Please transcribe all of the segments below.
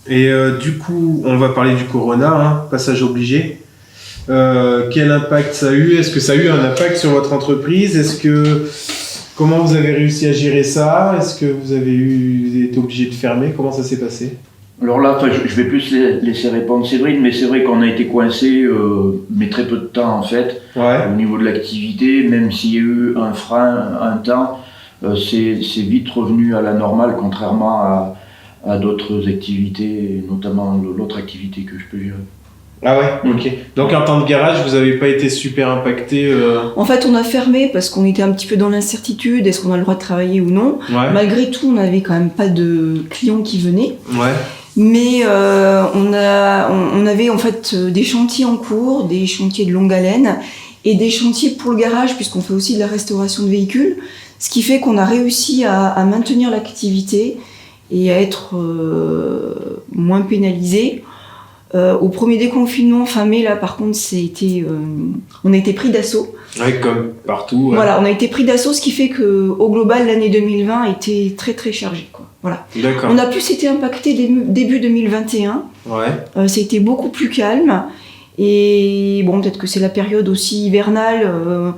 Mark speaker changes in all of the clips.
Speaker 1: Et du coup, on va parler du Corona, hein, passage obligé. Quel impact ça a eu? Est-ce que ça a eu un impact sur votre entreprise? Comment vous avez réussi à gérer ça? Est-ce que vous avez été obligé de fermer? Comment ça s'est passé?
Speaker 2: Alors là, je vais plus laisser répondre Séverine, mais c'est vrai qu'on a été coincé, mais très peu de temps en fait, au niveau de l'activité, même s'il y a eu un frein, un temps, c'est vite revenu à la normale, contrairement à d'autres activités, notamment l'autre activité que je peux gérer.
Speaker 1: Ah ouais, ok. Donc en temps de garage, vous n'avez pas été super impacté
Speaker 3: En fait, on a fermé parce qu'on était un petit peu dans l'incertitude, est-ce qu'on a le droit de travailler ou non.
Speaker 1: Ouais.
Speaker 3: Malgré tout, on n'avait quand même pas de clients qui venaient.
Speaker 1: Ouais.
Speaker 3: Mais on avait en fait des chantiers en cours, des chantiers de longue haleine et des chantiers pour le garage, puisqu'on fait aussi de la restauration de véhicules. Ce qui fait qu'on a réussi à maintenir l'activité et à être moins pénalisé. Au premier déconfinement, fin mai, là, par contre, on a été pris d'assaut.
Speaker 1: Ouais, comme partout. Ouais.
Speaker 3: Voilà, on a été pris d'assaut, ce qui fait qu'au global, l'année 2020 a été très très chargée, quoi. Voilà.
Speaker 1: D'accord.
Speaker 3: On a plus été impacté début 2021.
Speaker 1: Ouais.
Speaker 3: Ça a été beaucoup plus calme. Et bon, peut-être que c'est la période aussi hivernale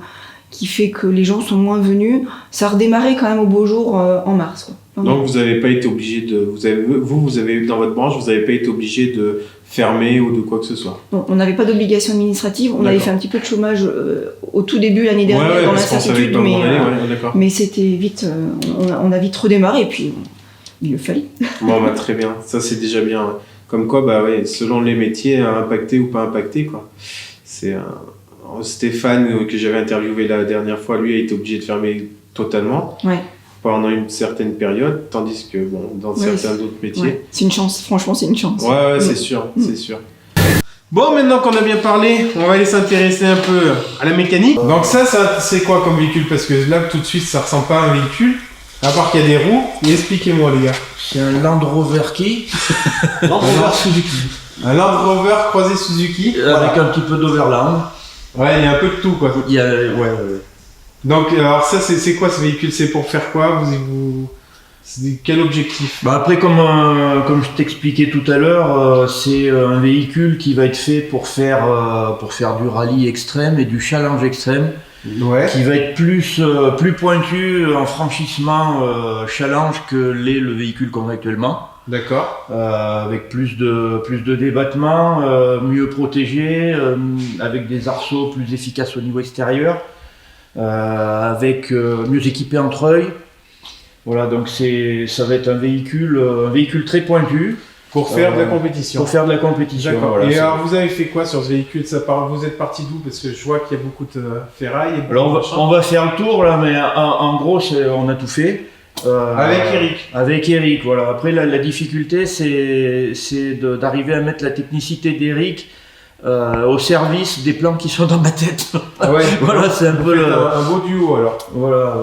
Speaker 3: qui fait que les gens sont moins venus. Ça a redémarré quand même au beau jour en mars, quoi.
Speaker 1: Donc vous n'avez pas été obligé de... Vous avez dans votre branche, vous n'avez pas été obligé de fermer ou de quoi que ce soit?
Speaker 3: Non, on n'avait pas d'obligation administrative. On avait fait un petit peu de chômage au tout début l'année dernière dans l'incertitude, mais c'était vite... on a vite redémarré et puis il le fallait.
Speaker 1: Bon, bah, très bien. Ça, c'est déjà bien. Ouais. Comme quoi, bah, ouais, selon les métiers, impacté ou pas impacté, quoi. C'est Stéphane, que j'avais interviewé la dernière fois, lui a été obligé de fermer totalement.
Speaker 3: Ouais.
Speaker 1: Pendant une certaine période, tandis que bon, dans certains autres métiers...
Speaker 3: Ouais. C'est une chance, franchement c'est une chance.
Speaker 1: Ouais, c'est sûr, c'est sûr. Bon, maintenant qu'on a bien parlé, on va aller s'intéresser un peu à la mécanique. Donc ça c'est quoi comme véhicule? Parce que là, tout de suite, ça ressemble pas à un véhicule, à part qu'il y a des roues. Expliquez-moi, les gars.
Speaker 4: C'est un Land Rover qui
Speaker 5: Land Rover Suzuki.
Speaker 1: Un Land Rover croisé Suzuki.
Speaker 4: Avec un petit peu d'Overland.
Speaker 1: Ouais, il y a un peu de tout, quoi.
Speaker 4: Ouais.
Speaker 1: Donc, alors ça, c'est quoi ce véhicule? C'est pour faire quoi? C'est quel objectif?
Speaker 4: Bah après, comme je t'expliquais tout à l'heure, c'est un véhicule qui va être fait pour faire du rallye extrême et du challenge extrême.
Speaker 1: Ouais.
Speaker 4: Qui va être plus pointu en franchissement challenge que l'est le véhicule qu'on a actuellement.
Speaker 1: D'accord.
Speaker 4: Avec plus de débattement, mieux protégé, avec des arceaux plus efficaces au niveau extérieur. Avec mieux équipé en treuil. Voilà, donc ça va être un véhicule très pointu.
Speaker 1: Pour faire de la compétition.
Speaker 4: Pour faire de la compétition.
Speaker 1: D'accord.
Speaker 4: Voilà,
Speaker 1: et alors, vous avez fait quoi sur ce véhicule? Vous êtes parti d'où? Parce que je vois qu'il y a beaucoup de ferraille.
Speaker 4: Alors, on va faire le tour là, mais en gros, on a tout fait.
Speaker 1: Avec Eric.
Speaker 4: Avec Eric, voilà. Après, la difficulté, c'est d'arriver à mettre la technicité d'Eric au service des plans qui sont dans ma tête.
Speaker 1: Ah ouais.
Speaker 4: Voilà, c'est un peu
Speaker 1: un beau duo alors.
Speaker 4: Voilà,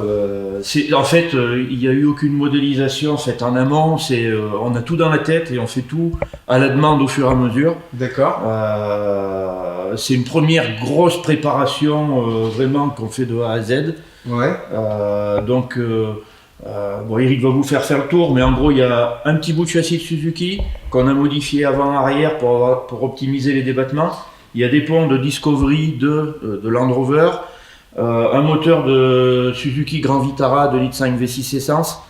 Speaker 4: en fait, il n'y a eu aucune modélisation faite en amont. On a tout dans la tête et on fait tout à la demande au fur et à mesure.
Speaker 1: D'accord.
Speaker 4: C'est une première grosse préparation vraiment qu'on fait de A à Z.
Speaker 1: Ouais.
Speaker 4: Bon, Eric va vous faire le tour, mais en gros, il y a un petit bout de châssis de Suzuki qu'on a modifié avant-arrière pour optimiser les débattements. Il y a des ponts de Discovery de Land Rover, un moteur de Suzuki Grand Vitara de 1,5 litre V6 essence,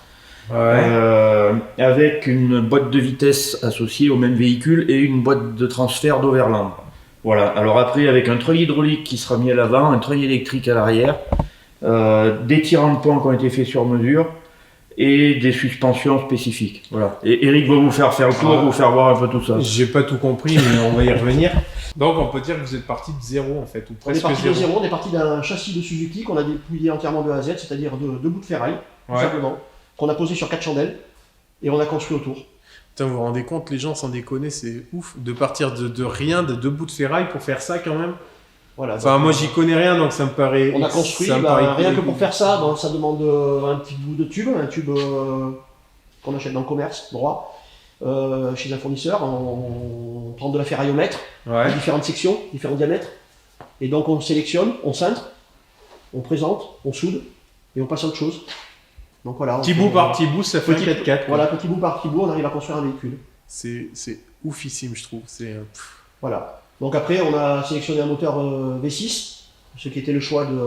Speaker 4: avec une boîte de vitesse associée au même véhicule et une boîte de transfert d'Overland. Voilà. Alors après, avec un treuil hydraulique qui sera mis à l'avant, un treuil électrique à l'arrière, des tirants de pont qui ont été faits sur mesure et des suspensions spécifiques. Voilà. Et Eric va vous faire le tour, vous faire voir un peu tout ça.
Speaker 1: J'ai pas tout compris, mais on va y revenir. Donc on peut dire que vous êtes parti de zéro en fait, ou presque
Speaker 5: zéro. On est parti de zéro, on est parti d'un châssis de Suzuki qu'on a dépouillé entièrement de A à Z, c'est-à-dire de bouts de ferraille, tout simplement, qu'on a posé sur 4 chandelles et on a construit autour.
Speaker 1: Putain, vous vous rendez compte, les gens, sans déconner, c'est ouf de partir de rien, de 2 bouts de ferraille pour faire ça quand même. Voilà, enfin, moi j'y connais rien, donc ça me paraît.
Speaker 5: On a construit, rien que pour faire ça, ça demande un petit bout de tube, un tube qu'on achète dans le commerce droit, chez un fournisseur. On prend de la ferraille au mètre, différentes sections, différents diamètres, et donc on sélectionne, on cintre, on présente, on soude, et on passe à autre chose. Donc voilà.
Speaker 1: Petit bout par petit bout, ça fait un 4x4.
Speaker 5: Voilà, petit bout par petit bout, on arrive à construire un véhicule.
Speaker 1: C'est oufissime, je trouve.
Speaker 5: Voilà. Donc après, on a sélectionné un moteur V6, ce qui était le choix de...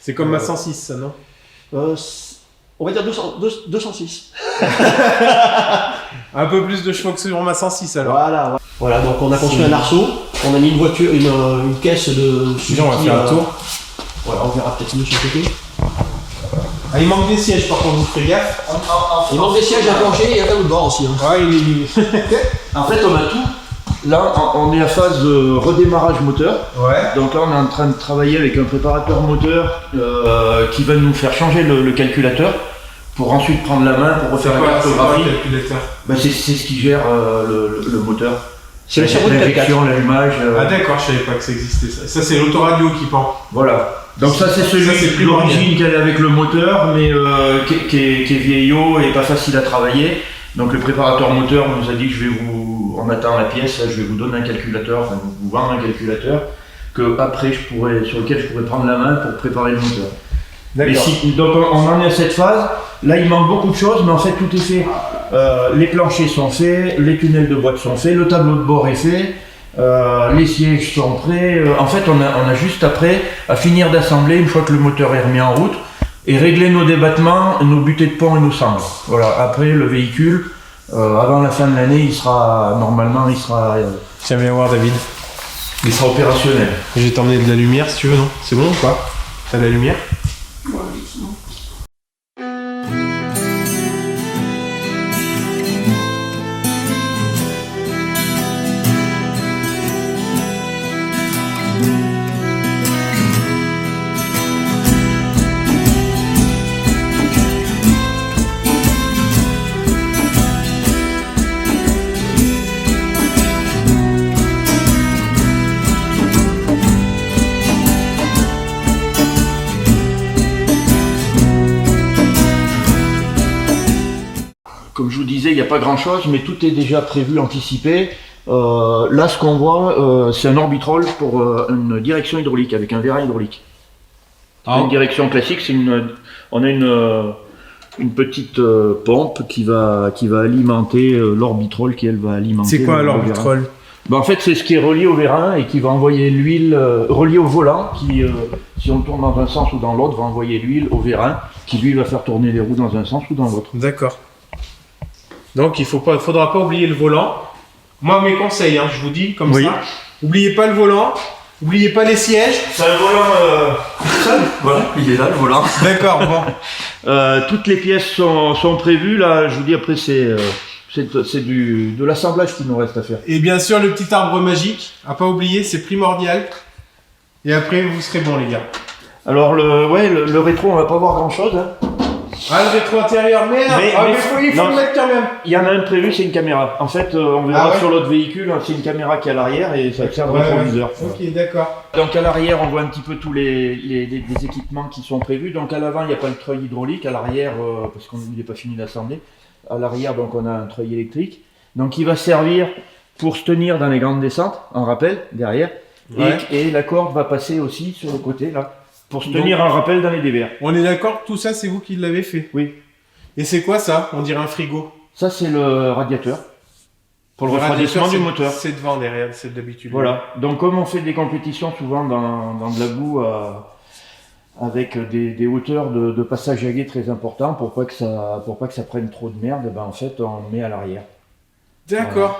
Speaker 1: C'est comme ma 106, ça, non?
Speaker 5: On va dire 206.
Speaker 1: Un peu plus de chevaux que sur ma 106, alors.
Speaker 5: Voilà, donc on a construit un arceau, on a mis une voiture, une caisse de...
Speaker 1: Déjà, on va faire un tour.
Speaker 5: Voilà, on verra peut-être mieux sur le côté.
Speaker 1: Ah, il manque des sièges, par contre, vous ferez gaffe.
Speaker 5: Il manque des sièges à plancher et un tableau de bord aussi. Hein.
Speaker 1: Ouais,
Speaker 4: En fait, on a tout. Là, on est à phase de redémarrage moteur.
Speaker 1: Ouais.
Speaker 4: Donc là, on est en train de travailler avec un préparateur moteur qui va nous faire changer le calculateur pour ensuite prendre la main pour refaire la cartographie. C'est ce qui gère le moteur.
Speaker 5: C'est le cerveau de
Speaker 4: l'injection, l'allumage.
Speaker 1: Ah d'accord, je savais pas que ça existait. Ça c'est l'autoradio qui pend.
Speaker 4: Voilà. Donc ça c'est celui d'origine qui est avec le moteur, mais qui est vieillot et pas facile à travailler. Donc le préparateur moteur nous a dit que on attend la pièce, je vais vous donner un calculateur, enfin vous vendre un calculateur que après sur lequel je pourrais prendre la main pour préparer le moteur.
Speaker 1: D'accord.
Speaker 4: Donc on en est à cette phase. Là il manque beaucoup de choses, mais en fait tout est fait. Les planchers sont faits, les tunnels de boîte sont faits, le tableau de bord est fait, les sièges sont prêts. En fait on a juste après à finir d'assembler une fois que le moteur est remis en route et régler nos débattements, nos butées de pont et nos sangles. Voilà. Après le véhicule, avant la fin de l'année, il sera
Speaker 1: Tiens, viens voir David.
Speaker 4: Il sera opérationnel.
Speaker 1: Je vais t'emmener de la lumière si tu veux, non? C'est bon ou pas? T'as de la lumière?
Speaker 3: Ouais, effectivement.
Speaker 4: Comme je vous disais, il n'y a pas grand chose, mais tout est déjà prévu, anticipé. Là, ce qu'on voit, c'est un orbitrol pour une direction hydraulique, avec un vérin hydraulique. Une direction classique, on a une petite pompe qui va alimenter l'orbitrol, qui elle va alimenter.
Speaker 1: C'est quoi l'orbitrol?
Speaker 4: En fait, c'est ce qui est relié au vérin et qui va envoyer l'huile, relié au volant, qui, si on tourne dans un sens ou dans l'autre, va envoyer l'huile au vérin, qui lui va faire tourner les roues dans un sens ou dans l'autre.
Speaker 1: D'accord. Donc il faudra pas oublier le volant. Moi mes conseils, je vous dis comme ça. Oubliez pas le volant, oubliez pas les sièges.
Speaker 4: C'est un volant seul, voilà, il est là le volant.
Speaker 1: D'accord, bon.
Speaker 4: Toutes les pièces sont prévues, là je vous dis après c'est de l'assemblage qu'il nous reste à faire.
Speaker 1: Et bien sûr le petit arbre magique, à pas oublier, c'est primordial. Et après vous serez bons les gars.
Speaker 4: Alors le rétro on va pas voir grand chose.
Speaker 1: Ah, le rétro intérieur, merde! Mais il faut le mettre quand même!
Speaker 4: Il y en a un prévu, c'est une caméra. En fait, on verra sur l'autre véhicule, c'est une caméra qui est à l'arrière et ça sert de rétroviseur.
Speaker 1: Ok, d'accord.
Speaker 4: Donc à l'arrière, on voit un petit peu tous les équipements qui sont prévus. Donc à l'avant, il n'y a pas le treuil hydraulique. À l'arrière, parce qu'on n'est pas fini d'assembler. À l'arrière, donc on a un treuil électrique. Donc il va servir pour se tenir dans les grandes descentes, en rappel, derrière. Ouais. Et la corde va passer aussi sur le côté, là. Pour se tenir en rappel dans les dévers.
Speaker 1: On est d'accord que tout ça, c'est vous qui l'avez fait?
Speaker 4: Oui.
Speaker 1: Et c'est quoi ça? On dirait un frigo.
Speaker 4: Ça, c'est le radiateur. Pour le refroidissement du moteur.
Speaker 1: C'est devant, derrière, c'est d'habitude.
Speaker 4: Voilà. Donc, comme on fait des compétitions souvent dans de la boue avec des hauteurs de passage à guet très importants pour pas que ça prenne trop de merde, en fait, on met à l'arrière.
Speaker 1: D'accord.
Speaker 4: Voilà.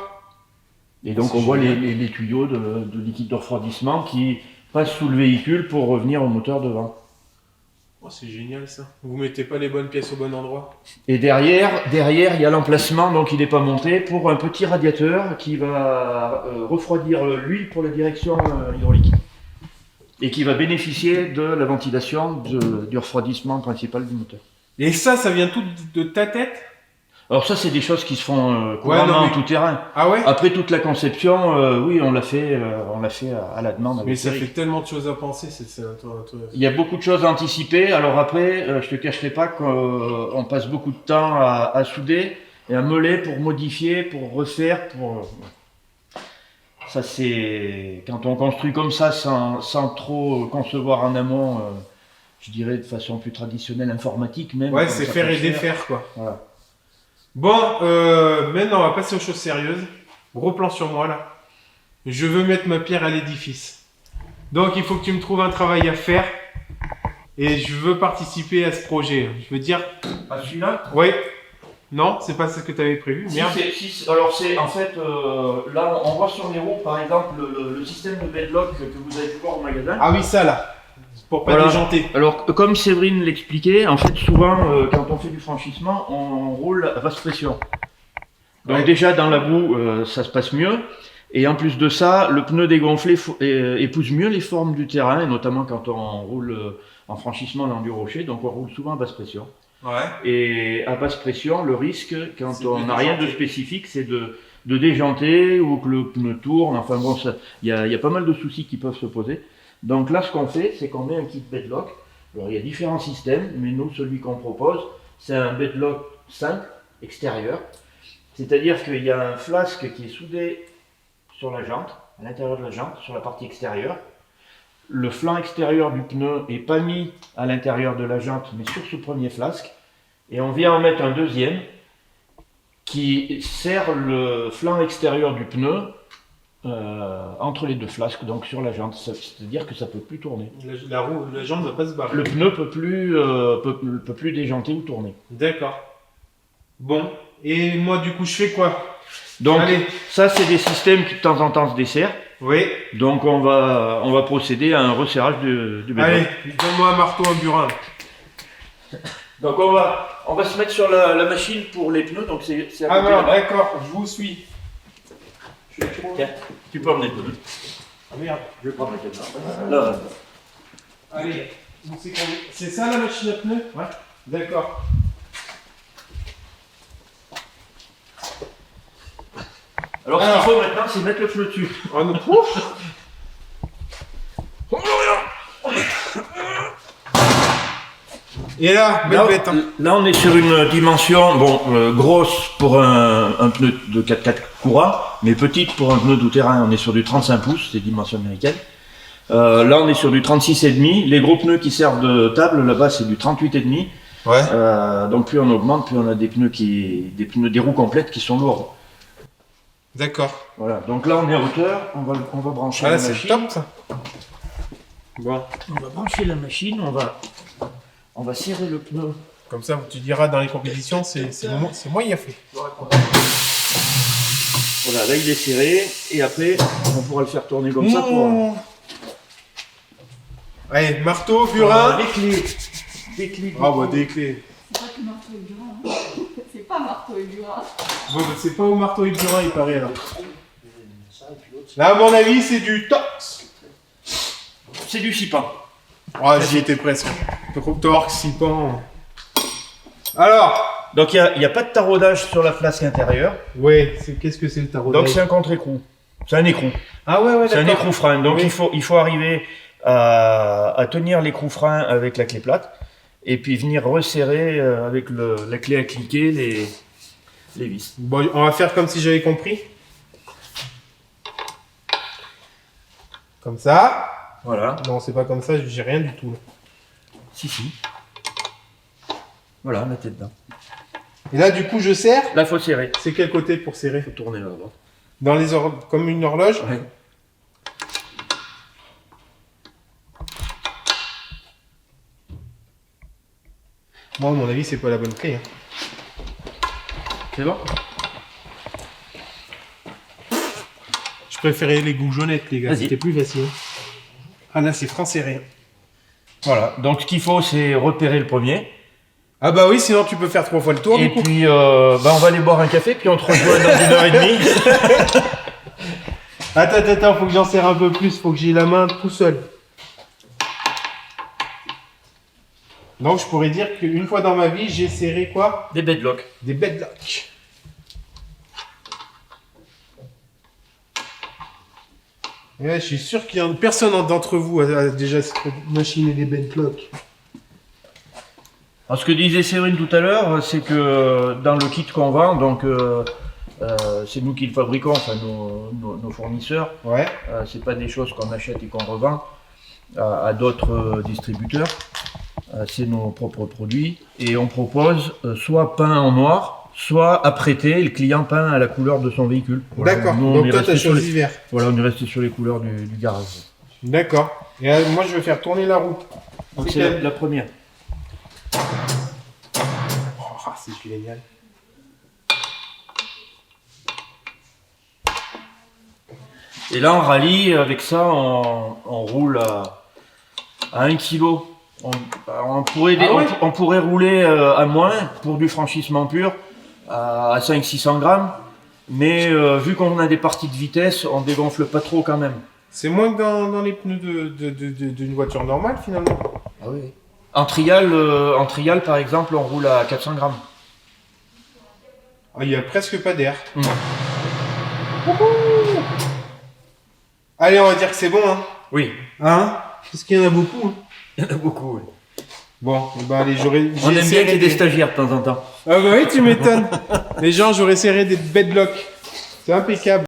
Speaker 4: Et donc, on voit les tuyaux de liquide de refroidissement qui passe sous le véhicule pour revenir au moteur devant.
Speaker 1: Oh, c'est génial ça. Vous mettez pas les bonnes pièces au bon endroit.
Speaker 4: Et derrière, il y a l'emplacement, donc il n'est pas monté, pour un petit radiateur qui va refroidir l'huile pour la direction hydraulique. Et qui va bénéficier de la ventilation du refroidissement principal du moteur.
Speaker 1: Et ça vient tout de ta tête?
Speaker 4: Alors ça, c'est des choses qui se font couramment en tout terrain.
Speaker 1: Ah ouais?
Speaker 4: Après toute la conception, oui, on l'a fait à la demande.
Speaker 1: Mais ça fait tellement de choses à penser.
Speaker 4: Il y a beaucoup de choses à anticiper. Alors après, je te cacherai pas qu'on passe beaucoup de temps à souder et à meuler pour modifier, pour refaire, Ça c'est quand on construit comme ça sans trop concevoir en amont, je dirais de façon plus traditionnelle, informatique même.
Speaker 1: Ouais, c'est faire et défaire quoi.
Speaker 4: Voilà.
Speaker 1: Bon, maintenant on va passer aux choses sérieuses. Gros plan sur moi là. Je veux mettre ma pierre à l'édifice. Donc il faut que tu me trouves un travail à faire. Et je veux participer à ce projet. Je veux dire...
Speaker 4: Ah, celui-là?
Speaker 1: Oui. Non, c'est pas ce que tu avais prévu. Merde.
Speaker 4: Alors c'est en fait, là on voit sur les roues par exemple le système de bedlock que vous avez pu voir au magasin.
Speaker 1: Ah oui, ça là. Pour pas
Speaker 4: Voilà.
Speaker 1: déjanter.
Speaker 4: Alors comme Séverine l'expliquait, en fait souvent quand on fait du franchissement, on roule à basse pression. Donc
Speaker 1: Ouais.
Speaker 4: déjà dans la boue, ça se passe mieux. Et en plus de ça, le pneu dégonflé épouse mieux les formes du terrain, et notamment quand on roule en franchissement dans du rocher, donc on roule souvent à basse pression.
Speaker 1: Ouais.
Speaker 4: Et à basse pression, le risque, quand
Speaker 1: C'est
Speaker 4: on
Speaker 1: de
Speaker 4: n'a rien de
Speaker 1: déjanter.
Speaker 4: spécifique, c'est de déjanter ou que le pneu tourne. Enfin bon, il y a pas mal de soucis qui peuvent se poser. Donc là, ce qu'on fait, c'est qu'on met un kit bedlock. Alors il y a différents systèmes, mais nous, celui qu'on propose, c'est un bedlock 5 extérieur. C'est-à-dire qu'il y a un flasque qui est soudé sur la jante, à l'intérieur de la jante, sur la partie extérieure. Le flanc extérieur du pneu n'est pas mis à l'intérieur de la jante, mais sur ce premier flasque. Et on vient en mettre un deuxième qui sert le flanc extérieur du pneu entre les deux flasques, donc sur la jante. C'est-à-dire que ça ne peut plus tourner.
Speaker 1: La jambe ne va pas se barrer.
Speaker 4: Le pneu peut plus déjanter ou tourner.
Speaker 1: D'accord. Bon. Et moi, du coup, je fais quoi?
Speaker 4: Donc
Speaker 1: Allez.
Speaker 4: ça, c'est des systèmes qui de temps en temps se desserrent.
Speaker 1: Oui.
Speaker 4: Donc on va procéder à un resserrage du bedlock.
Speaker 1: Allez, donne-moi un marteau, un burin.
Speaker 4: Donc on va se mettre sur la machine pour les pneus. Donc c'est à
Speaker 1: Ah
Speaker 4: côté
Speaker 1: non,
Speaker 4: là-bas.
Speaker 1: d'accord, je vous suis.
Speaker 4: Tiens, tu peux emmener le pneu.
Speaker 1: Ah merde.
Speaker 4: Je vais prendre la caméra. Là.
Speaker 1: Allez, c'est ça la machine à pneus?
Speaker 4: Ouais.
Speaker 1: D'accord.
Speaker 4: Alors ce qu'il faut maintenant, c'est mettre le pneu dessus.
Speaker 1: Oh, non. Ouf. Et là, belle bête. Hein.
Speaker 4: Là, on est sur une dimension grosse pour un pneu de 4x4 courant, mais petite pour un pneu tout-terrain. On est sur du 35 pouces, c'est dimension américaine. Là, on est sur du 36,5. Les gros pneus qui servent de table, là-bas, c'est du 38,5.
Speaker 1: Ouais.
Speaker 4: Donc plus on augmente, plus on a des roues complètes qui sont lourdes.
Speaker 1: D'accord.
Speaker 4: Voilà. Donc là, on est à hauteur. On va brancher
Speaker 1: Ah
Speaker 4: la
Speaker 1: là, c'est
Speaker 4: machine.
Speaker 1: top ça. Bon.
Speaker 4: On va brancher la machine. On va serrer le pneu.
Speaker 1: Comme ça, tu diras dans les compétitions, c'est moi qui a fait.
Speaker 4: Voilà, là il est serré et après on pourra le faire tourner comme ça pour.
Speaker 1: Allez, marteau, burin.
Speaker 4: Des clés. Des clés.
Speaker 1: Ah bah des clés.
Speaker 3: C'est pas que marteau et burin. Hein. C'est pas marteau et burin.
Speaker 1: Bon, bah, c'est pas au marteau et burin, il paraît alors. Là, à mon avis, c'est du torx.
Speaker 4: C'est du chipan.
Speaker 1: Ah, j'y étais presque. Torx, sipan. Alors.
Speaker 4: Donc il n'y a pas de taraudage sur la flasque intérieure.
Speaker 1: Ouais, qu'est-ce que c'est le tarot?
Speaker 4: Donc c'est un contre-écrou. C'est un écrou.
Speaker 1: Ah ouais,
Speaker 4: C'est un
Speaker 1: d'accord.
Speaker 4: écrou frein. Donc
Speaker 1: Oui.
Speaker 4: il faut arriver à tenir l'écrou frein avec la clé plate et puis venir resserrer avec la clé à cliquer les vis.
Speaker 1: Bon, on va faire comme si j'avais compris. Comme ça.
Speaker 4: Voilà.
Speaker 1: Non, c'est pas comme ça, j'ai rien du tout. Là.
Speaker 4: Si. Voilà, mettez dedans.
Speaker 1: Et là, du coup, je serre.
Speaker 4: Là, il faut serrer.
Speaker 1: C'est quel côté pour serrer?
Speaker 4: Il faut tourner là-bas.
Speaker 1: Dans les comme une horloge.
Speaker 4: Ouais.
Speaker 1: Moi, à mon avis, c'est pas la bonne clé. Hein.
Speaker 4: C'est bon?
Speaker 1: Je préférais les goujonnettes, les gars.
Speaker 4: Vas-y.
Speaker 1: C'était plus facile. Ah là, c'est franc serré.
Speaker 4: Voilà. Donc, ce qu'il faut, c'est repérer le premier.
Speaker 1: Ah bah oui, sinon tu peux faire 3 fois le tour.
Speaker 4: Et
Speaker 1: du coup.
Speaker 4: puis, on va aller boire un café, puis on te rejoint dans 1h30.
Speaker 1: Attends, faut que j'en serre un peu plus. Faut que j'ai la main tout seul. Donc, je pourrais dire qu'une fois dans ma vie, j'ai serré quoi?
Speaker 4: Des bedlocks.
Speaker 1: Des bedlocks. Ouais, je suis sûr qu'il y a personne d'entre vous a déjà machiné des bedlocks.
Speaker 4: Alors, ce que disait Séverine tout à l'heure, c'est que dans le kit qu'on vend, donc c'est nous qui le fabriquons, enfin nos fournisseurs.
Speaker 1: Ouais.
Speaker 4: C'est pas des choses qu'on achète et qu'on revend à d'autres distributeurs. C'est nos propres produits et on propose soit peint en noir, soit apprêté, et le client peint à la couleur de son véhicule. Voilà.
Speaker 1: D'accord,
Speaker 4: Nous, on
Speaker 1: donc
Speaker 4: est
Speaker 1: toi,
Speaker 4: resté
Speaker 1: t'as
Speaker 4: sur
Speaker 1: choisi vert.
Speaker 4: Voilà, on est resté sur les couleurs du garage.
Speaker 1: D'accord. Et moi, je vais faire tourner la roue.
Speaker 4: Donc
Speaker 1: C'est
Speaker 4: c'est la première.
Speaker 1: Oh, c'est génial.
Speaker 4: Et là, en rallye, avec ça, on roule à 1 kg. On pourrait rouler à moins pour du franchissement pur, à 500-600 grammes. Mais vu qu'on a des parties de vitesse, on dégonfle pas trop quand même.
Speaker 1: C'est moins que dans les pneus d'une voiture normale, finalement.
Speaker 4: Ah oui. En trial, par exemple, on roule à 400 grammes.
Speaker 1: Ah, il n'y a presque pas d'air.
Speaker 4: Mmh.
Speaker 1: Allez, on va dire que c'est bon, hein.
Speaker 4: Oui.
Speaker 1: Hein? Parce qu'il y en a beaucoup. Hein.
Speaker 4: Il y en a beaucoup, oui.
Speaker 1: Bon, bah allez,
Speaker 4: On aime bien qu'il y ait des stagiaires de temps en temps.
Speaker 1: Ah bah oui, tu m'étonnes. Les gens, j'aurais serré des bedlocks. C'est impeccable.